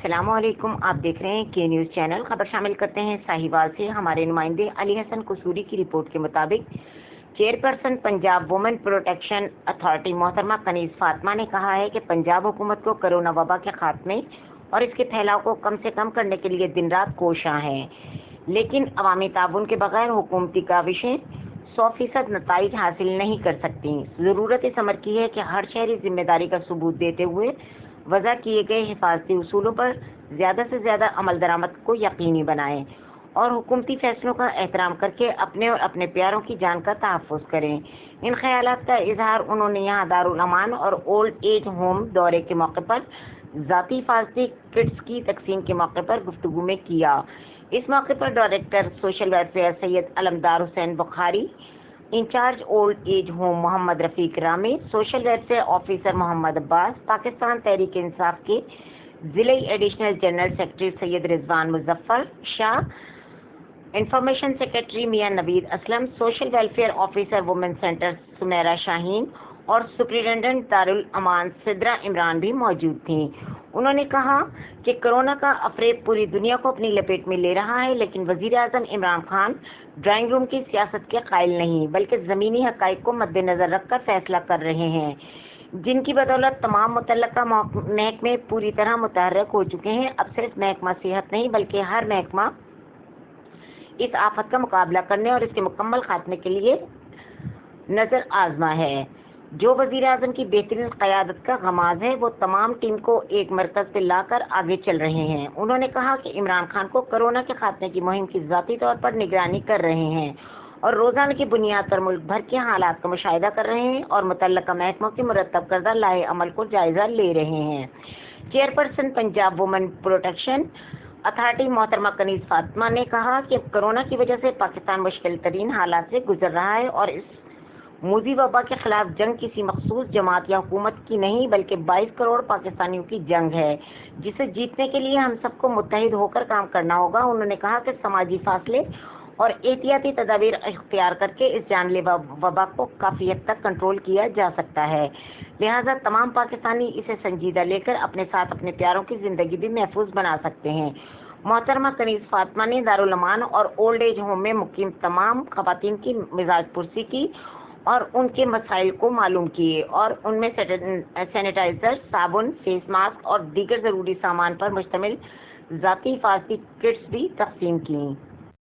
अस्सलाम वालेकुम। आप देख रहे हैं के न्यूज़ चैनल। खबर शामिल करते हैं साहिवाल से। हमारे नुमाइंदे अली हसन कसूरी की रिपोर्ट के मुताबिक chairperson Punjab women protection authority मोहतरमा कनीज़ फातिमा ने कहा है कि पंजाब हुकूमत को कोरोना वबा के खात्मे और इसके फैलाव को कम से कम करने के लिए दिन रात कोशां है, लेकिन अवामी ताउन के बगैर हुकूमती काविशें 100% नताइज हासिल नहीं कर सकती। ज़रूरत इस अमर की है कि हर शहरी जिम्मेदारी का सबूत देते हुए वज़ा किए गए हिफाजती उसूलों पर ज़्यादा से ज़्यादा अमल दरामद को यकीनी बनाएं और हुकूमती फैसलों का एहतराम करके अपने और अपने प्यारों की जान का तहफ़्फ़ुज़ करें। इन ख़यालात का इजहार उन्होंने यहाँ दारुल अमान और ओल्ड एज होम दौरे के मौके पर ज़ाती हिफाजती किट्स की तकसीम के मौके पर गुफ्तगू में किया। इस मौके पर director social welfare Syed Alamdar Hussain Bukhari, in charge old age home Mohammad Rafiq Rami, social welfare officer Mohammad Abbas, Pakistan Tehreek Insaf के जिले additional general secretary Syed Rizwan Muzaffar Shah, information secretary Mian Naveed Aslam, social welfare officer women centre Sumaira Shaheen और सुप्रिटेंडेंट दारुल अमान सिद्रा इमरान भी मौजूद थीं। उन्होंने कहा कि कोरोना का अफरेब पूरी दुनिया को अपनी लपेट में ले रहा है, लेकिन वजीर आजम इमरान खान ड्राइंग रूम की सियासत के कायल नहीं बल्कि ज़मीनी हक़ाइक़ को मद्देनज़र रखकर फैसला कर रहे हैं, जिनकी बदौलत तमाम मुतल्लका महकमे पूरी तरह मुतहर्रिक हो चुके हैं। अब सिर्फ महकमा सेहत नहीं बल्कि हर महकमा इस आफत का मुकाबला करने और इसके मुकम्मल खात्मे के लिए नजर आजमा है। जो वजीर आजम की बेहतरीन क़यादत का गमाज है, वो तमाम टीम को एक मरकज पे लाकर आगे चल रहे हैं। उन्होंने कहा कि इमरान खान को कोरोना के खात्मे की मुहिम की ज़ाती तौर पर निगरानी कर रहे हैं और रोजाना की बुनियाद पर मुल्क भर के हालात का मुशाहिदा कर रहे हैं और मुतल्लका महकमों की मुरतब करदा लाहे अमल को जायजा ले रहे हैं। Chairperson Punjab women protection authority मोहतरमा कनीज़ फातिमा ने कहा कि कोरोना की वजह से पाकिस्तान मुश्किल तरीन हालात से गुजर रहा है और इस मूजी वबा के खिलाफ जंग किसी मखसूस जमात या हुकूमत की नहीं बल्कि 22 करोड़ पाकिस्तानियों की जंग है, जिसे जीतने के लिए हम सबको मुत्तहिद होकर काम करना होगा। उन्होंने कहा कि समाजी फासले और एहतियाती तदाबीर इख्तियार करके इस जानलेवा वबा को काफ़ी हद तक कंट्रोल किया जा सकता है, लिहाजा तमाम पाकिस्तानी इसे संजीदा लेकर अपने साथ अपने प्यारों की ज़िंदगी भी महफूज बना सकते हैं। मोहतरमा कनीज़ फातिमा ने दारुल अमान और ओल्ड एज होम में मुकीम तमाम खवातीन की मिजाज पुरसी की और उनके मसाइल को मालूम किए और उनमें सैनिटाइजर, साबुन, फेस मास्क और दीगर ज़रूरी सामान पर मुश्तमिल ज़ाती हिफाजती किट्स भी तकसीम की।